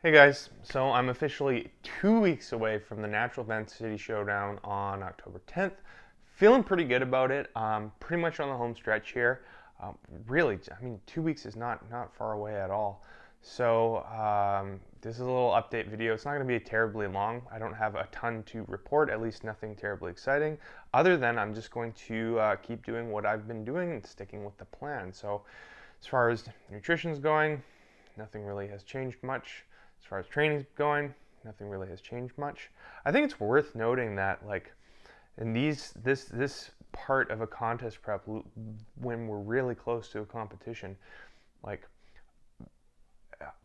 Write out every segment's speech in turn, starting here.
Hey guys, so I'm officially 2 weeks away from the Natural Vancity Showdown on October 10th. Feeling pretty good about it. Pretty much on the home stretch here. Really, I mean, 2 weeks is not far away at all. So this is a little update video. It's not going to be terribly long. I don't have a ton to report, at least nothing terribly exciting. Other than I'm just going to keep doing what I've been doing and sticking with the plan. So as far as nutrition's going, nothing really has changed much. As far as training's going, nothing really has changed much. I think it's worth noting that in this part of a contest prep, when we're really close to a competition, like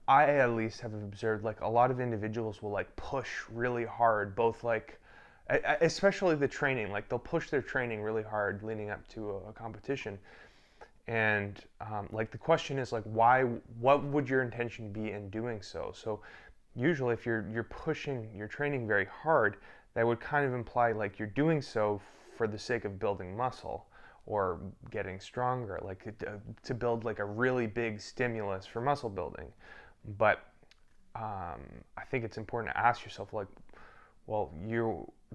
I at least have observed, a lot of individuals will push really hard, both especially the training, they'll push their training really hard leading up to a competition. And the question is why? What would your intention be in doing so? So usually, if you're pushing your training very hard, that would kind of imply you're doing so for the sake of building muscle or getting stronger, to build a really big stimulus for muscle building. But I think it's important to ask yourself well,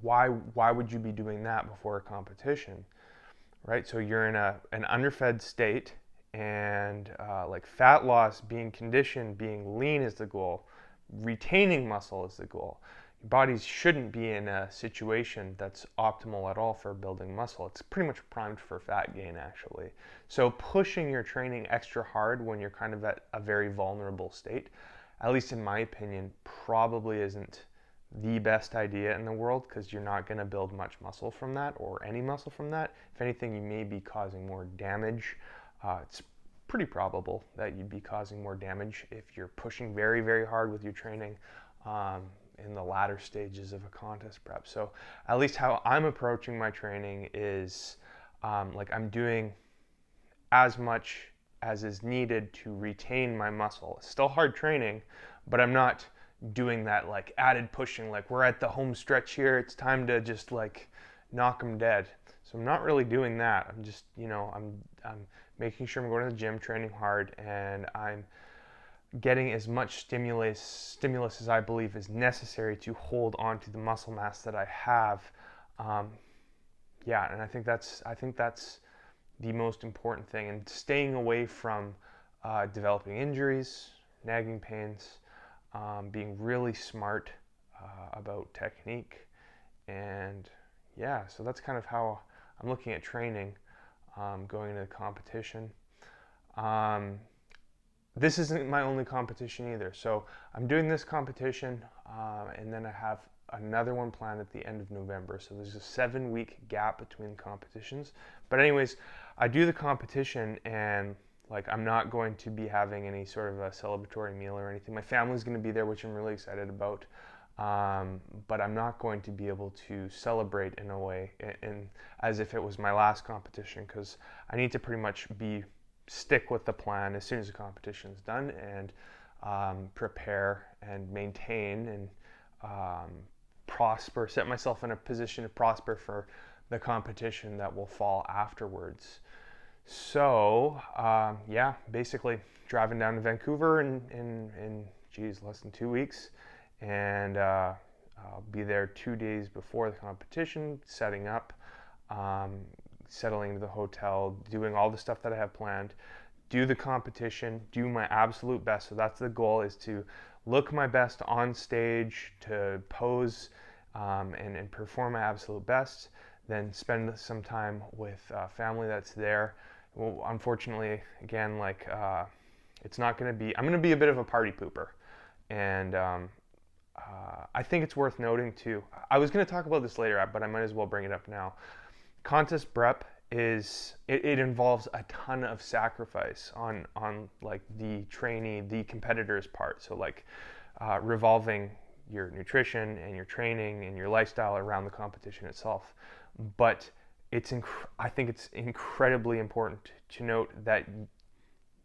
why would you be doing that before a competition? Right, so you're in an underfed state, and fat loss, being conditioned, being lean is the goal. Retaining muscle is the goal. Your body shouldn't be in a situation that's optimal at all for building muscle. It's pretty much primed for fat gain, actually. So pushing your training extra hard when you're kind of at a very vulnerable state, at least in my opinion, probably isn't the best idea in the world, because you're not going to build much muscle from that, or any muscle from that. If anything, you may be causing more damage. It's pretty probable that you'd be causing more damage if you're pushing very, very hard with your training in the latter stages of a contest prep. So at least how I'm approaching my training is I'm doing as much as is needed to retain my muscle. It's still hard training, but I'm not doing that added pushing, we're at the home stretch here, it's time to just knock them dead. So I'm not really doing that. I'm just, I'm making sure I'm going to the gym, training hard, and I'm getting as much stimulus as I believe is necessary to hold on to the muscle mass that I have. Yeah, and I think that's the most important thing, and staying away from developing injuries, nagging pains, being really smart about technique. And yeah, so that's kind of how I'm looking at training going into the competition. This isn't my only competition either. So I'm doing this competition, and then I have another one planned at the end of November. So there's a 7-week gap between competitions. But anyways, I do the competition, and I'm not going to be having any sort of a celebratory meal or anything. My family's going to be there, which I'm really excited about. But I'm not going to be able to celebrate in a way, as if it was my last competition, because I need to pretty much stick with the plan as soon as the competition's done, and prepare and maintain and prosper, set myself in a position to prosper for the competition that will fall afterwards. So yeah, basically driving down to Vancouver in less than 2 weeks, and I'll be there 2 days before the competition, setting up, settling into the hotel, doing all the stuff that I have planned, do the competition, do my absolute best. So that's the goal, is to look my best on stage, to pose and perform my absolute best, then spend some time with family that's there. Well, unfortunately, again, it's not going to be, I'm going to be a bit of a party pooper. And I think it's worth noting too, I was going to talk about this later, but I might as well bring it up now. Contest prep it involves a ton of sacrifice on the trainee, the competitor's part. So revolving your nutrition and your training and your lifestyle around the competition itself. But I think it's incredibly important to note that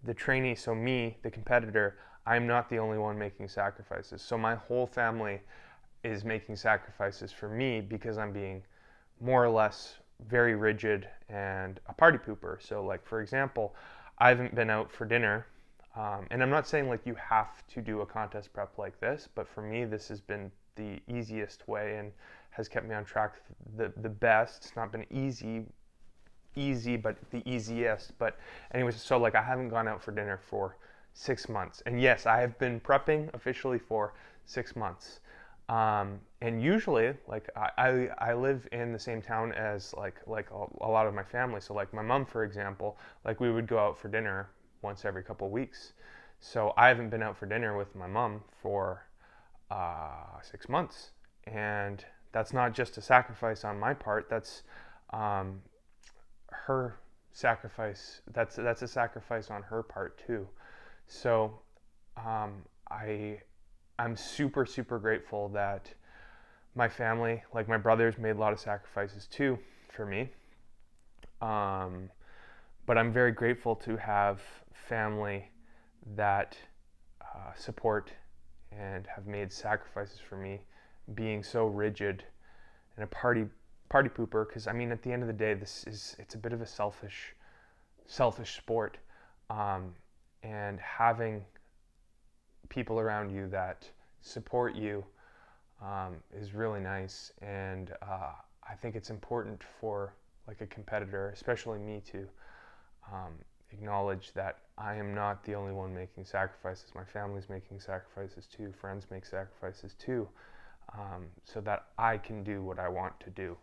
the trainee, so me, the competitor, I'm not the only one making sacrifices. So my whole family is making sacrifices for me, because I'm being more or less very rigid and a party pooper. So for example, I haven't been out for dinner And I'm not saying like you have to do a contest prep like this, but for me, this has been the easiest way and has kept me on track the best. It's not been easy, but the easiest. But anyways, so like I haven't gone out for dinner for 6 months. And yes, I have been prepping officially for 6 months. And usually, like I live in the same town as like a lot of my family. So like my mom, for example, like we would go out for dinner once every couple of weeks. So I haven't been out for dinner with my mom for 6 months, and that's not just a sacrifice on my part. That's her sacrifice. That's a sacrifice on her part too. So I'm super grateful that my family, like my brothers, made a lot of sacrifices too for me. But I'm very grateful to have family that support and have made sacrifices for me, being so rigid and a party pooper. Because I mean, at the end of the day, it's a bit of a selfish sport, and having people around you that support you is really nice. And I think it's important for like a competitor, especially me, to acknowledge that I am not the only one making sacrifices. My family's making sacrifices too. Friends make sacrifices too, so that I can do what I want to do.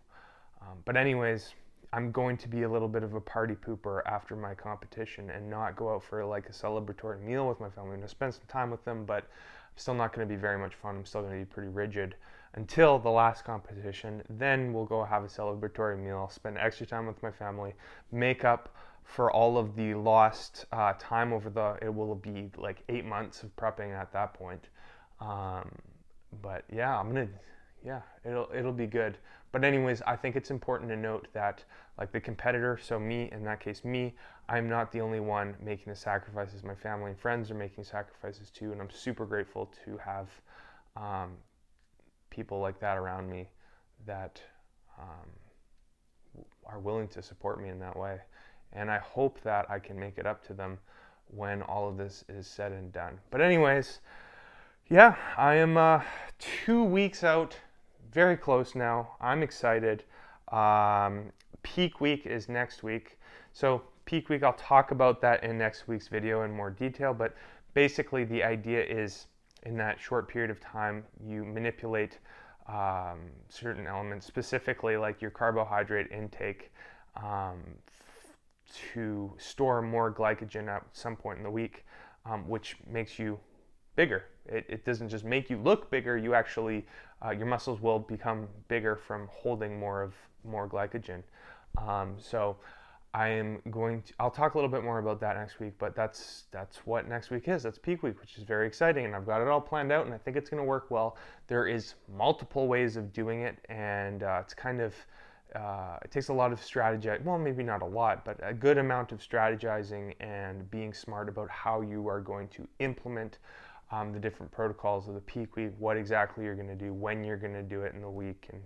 But anyways, I'm going to be a little bit of a party pooper after my competition and not go out for like a celebratory meal with my family. I'm going to spend some time with them, but I'm still not going to be very much fun. I'm still going to be pretty rigid until the last competition. Then we'll go have a celebratory meal, spend extra time with my family, make up for all of the lost time it will be like 8 months of prepping at that point. But yeah, it'll be good. But anyways, I think it's important to note that like the competitor, so me, in that case me, I'm not the only one making the sacrifices. My family and friends are making sacrifices too, and I'm super grateful to have people like that around me that are willing to support me in that way. And I hope that I can make it up to them when all of this is said and done. But anyways, yeah, I am 2 weeks out, very close now. I'm excited. Peak week is next week. So peak week, I'll talk about that in next week's video in more detail. But basically the idea is in that short period of time, you manipulate certain elements, specifically like your carbohydrate intake, to store more glycogen at some point in the week, which makes you bigger. It doesn't just make you look bigger, you actually, your muscles will become bigger from holding more glycogen. So I'll talk a little bit more about that next week, but that's what next week is. That's peak week, which is very exciting, and I've got it all planned out, and I think it's going to work well. There is multiple ways of doing it, and it's kind of, it takes a lot of strategy. Well, maybe not a lot, but a good amount of strategizing and being smart about how you are going to implement the different protocols of the peak week, what exactly you're going to do, when you're going to do it in the week, and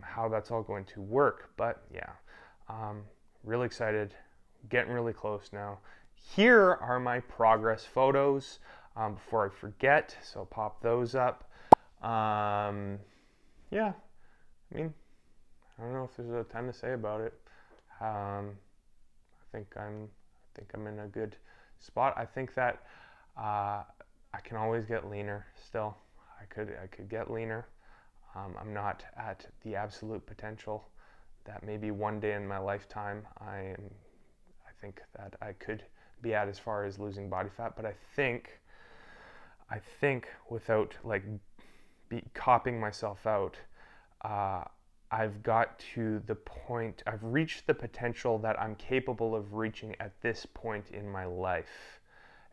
how that's all going to work. But yeah, really excited, getting really close now. Here are my progress photos before I forget, so pop those up. Yeah, I mean, I don't know if there's a ton to say about it. I think I'm in a good spot. I think that I can always get leaner still. I could get leaner. I'm not at the absolute potential that maybe one day in my lifetime I think that I could be at as far as losing body fat. But I think without like copping myself out, I've got to the point, I've reached the potential that I'm capable of reaching at this point in my life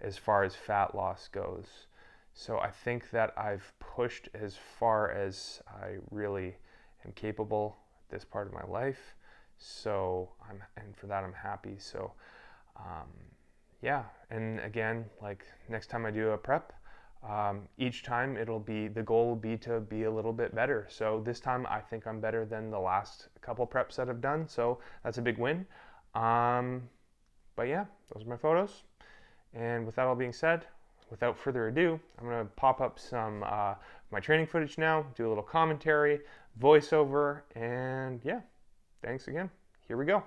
as far as fat loss goes. So I think that I've pushed as far as I really am capable at this part of my life. So and for that I'm happy. So yeah, and again, like next time I do a prep, each time the goal will be to be a little bit better. So this time I think I'm better than the last couple preps that I've done. So that's a big win. But yeah, those are my photos. And with that all being said, without further ado, I'm going to pop up some my training footage now, do a little commentary, voiceover, and yeah, thanks again. Here we go.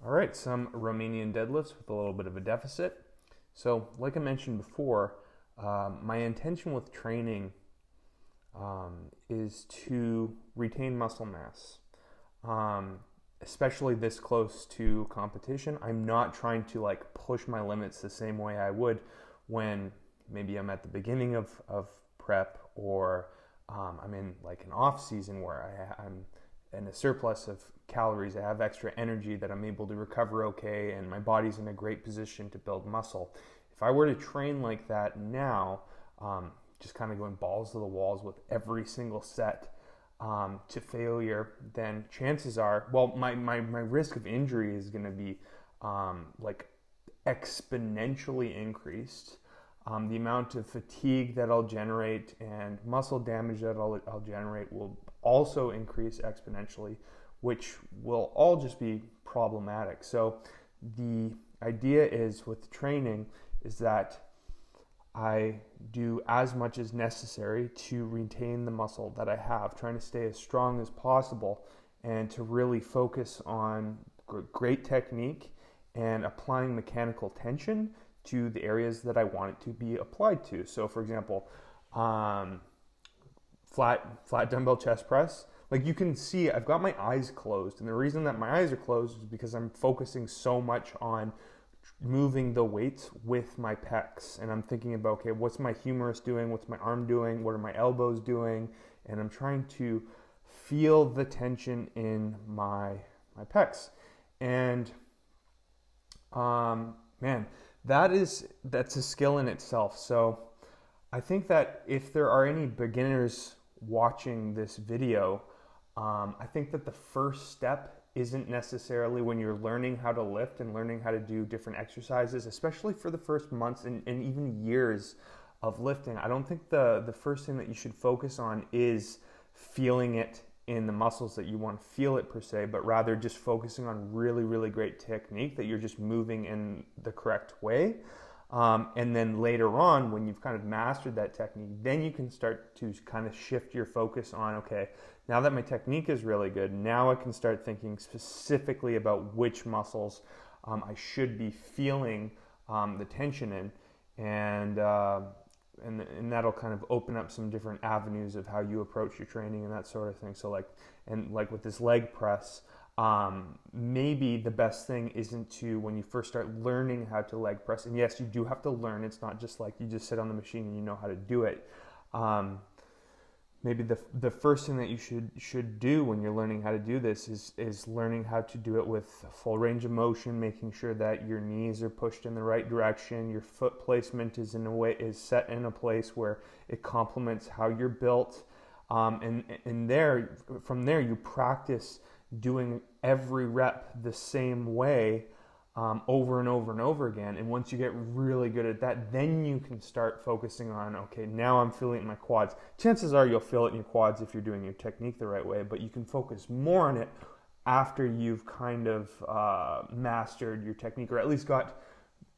All right, some Romanian deadlifts with a little bit of a deficit. So like I mentioned before, my intention with training is to retain muscle mass, especially this close to competition. I'm not trying to like push my limits the same way I would when maybe I'm at the beginning of prep, or I'm in like an off season where I'm in a surplus of calories. I have extra energy that I'm able to recover okay, and my body's in a great position to build muscle. If I were to train like that now, just kind of going balls to the walls with every single set to failure, then chances are, well, my risk of injury is going to be like exponentially increased. The amount of fatigue that I'll generate and muscle damage that I'll generate will also increase exponentially, which will all just be problematic. So the idea is with training is that I do as much as necessary to retain the muscle that I have, trying to stay as strong as possible and to really focus on great technique and applying mechanical tension to the areas that I want it to be applied to. So for example, flat dumbbell chest press, like you can see I've got my eyes closed, and the reason that my eyes are closed is because I'm focusing so much on moving the weights with my pecs, and I'm thinking about, okay, what's my humerus doing, what's my arm doing, what are my elbows doing, and I'm trying to feel the tension in my pecs. And man, that's a skill in itself. So I think that if there are any beginners watching this video, I think that the first step isn't necessarily when you're learning how to lift and learning how to do different exercises, especially for the first months and even years of lifting. I don't think the first thing that you should focus on is feeling it in the muscles that you want to feel it per se, but rather just focusing on really, really great technique, that you're just moving in the correct way. And then later on, when you've kind of mastered that technique, then you can start to kind of shift your focus on, okay, now that my technique is really good, now I can start thinking specifically about which muscles I should be feeling the tension in, and that'll kind of open up some different avenues of how you approach your training and that sort of thing. So like with this leg press, maybe the best thing isn't to, when you first start learning how to leg press, and yes, you do have to learn, it's not just like you just sit on the machine and you know how to do it. Maybe the first thing that you should do when you're learning how to do this is learning how to do it with full range of motion, making sure that your knees are pushed in the right direction, your foot placement is set in a place where it complements how you're built, and from there you practice doing every rep the same way over and over and over again. And once you get really good at that, then you can start focusing on, okay, now I'm feeling it in my quads. Chances are you'll feel it in your quads if you're doing your technique the right way, but you can focus more on it after you've kind of mastered your technique, or at least got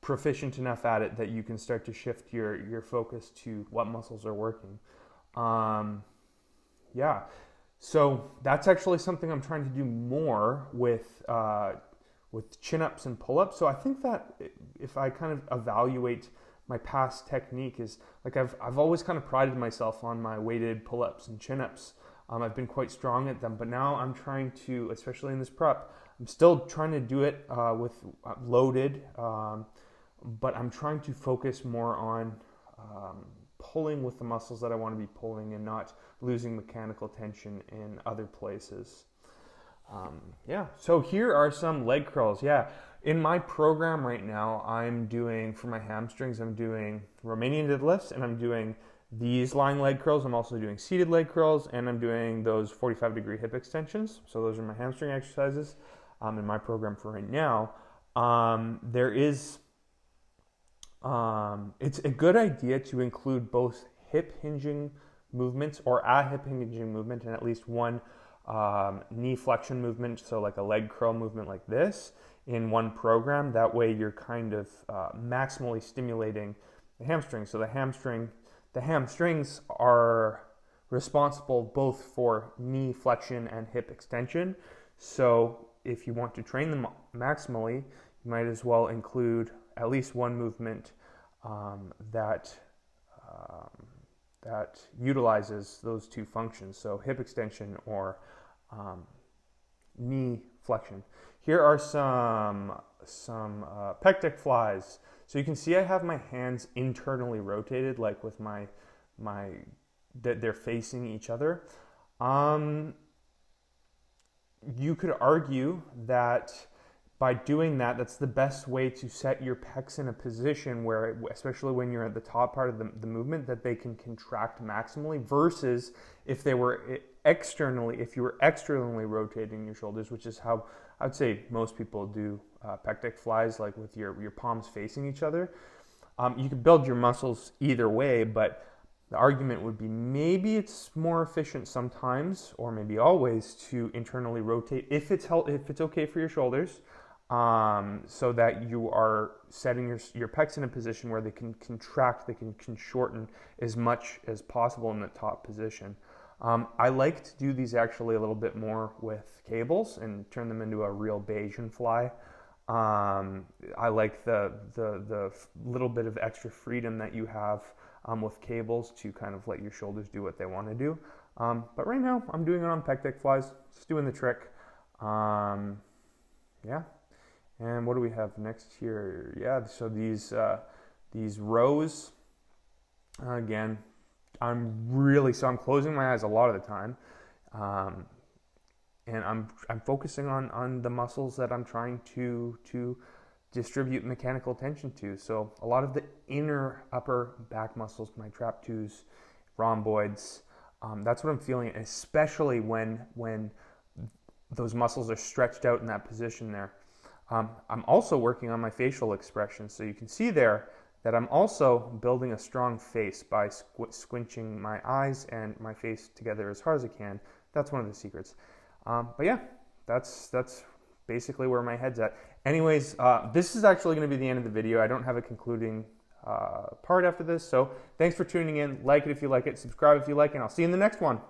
proficient enough at it that you can start to shift your focus to what muscles are working. Yeah. So that's actually something I'm trying to do more with chin-ups and pull-ups. So I think that if I kind of evaluate my past technique, is like I've always kind of prided myself on my weighted pull-ups and chin-ups. I've been quite strong at them, but now I'm trying to, especially in this prep, I'm still trying to do it with loaded, but I'm trying to focus more on pulling with the muscles that I want to be pulling and not losing mechanical tension in other places. Yeah, so here are some leg curls. Yeah, in my program right now, I'm doing, for my hamstrings, I'm doing Romanian deadlifts, and I'm doing these lying leg curls. I'm also doing seated leg curls, and I'm doing those 45-degree hip extensions. So those are my hamstring exercises in my program for right now. It's a good idea to include both hip hinging movements or a hip hinging movement and at least one knee flexion movement, so like a leg curl movement like this, in one program. That way you're kind of maximally stimulating the hamstring. So the hamstrings are responsible both for knee flexion and hip extension. So if you want to train them maximally, you might as well include at least one movement that utilizes those two functions, so hip extension or knee flexion. Here are some pectic flies. So you can see I have my hands internally rotated, like with they're facing each other. You could argue that by doing that, that's the best way to set your pecs in a position where, especially when you're at the top part of the movement, that they can contract maximally, versus if they were if you were externally rotating your shoulders, which is how I'd say most people do pectic flies, like with your palms facing each other. You could build your muscles either way, but the argument would be maybe it's more efficient sometimes, or maybe always, to internally rotate if it's okay for your shoulders, so that you are setting your pecs in a position where they can contract, they can shorten as much as possible in the top position. I like to do these actually a little bit more with cables and turn them into a real Bayesian fly. I like the little bit of extra freedom that you have with cables to kind of let your shoulders do what they want to do. But right now I'm doing it on pectic flies, just doing the trick. Yeah. And what do we have next here? Yeah, so these rows, again, I'm closing my eyes a lot of the time, and I'm focusing on the muscles that I'm trying to distribute mechanical tension to. So a lot of the inner upper back muscles, my trapdoors, rhomboids, that's what I'm feeling, especially when those muscles are stretched out in that position there. I'm also working on my facial expression, so you can see there that I'm also building a strong face by squinching my eyes and my face together as hard as I can. That's one of the secrets. But yeah, that's basically where my head's at. Anyways, this is actually going to be the end of the video. I don't have a concluding part after this, so thanks for tuning in. Like it if you like it, subscribe if you like it, and I'll see you in the next one.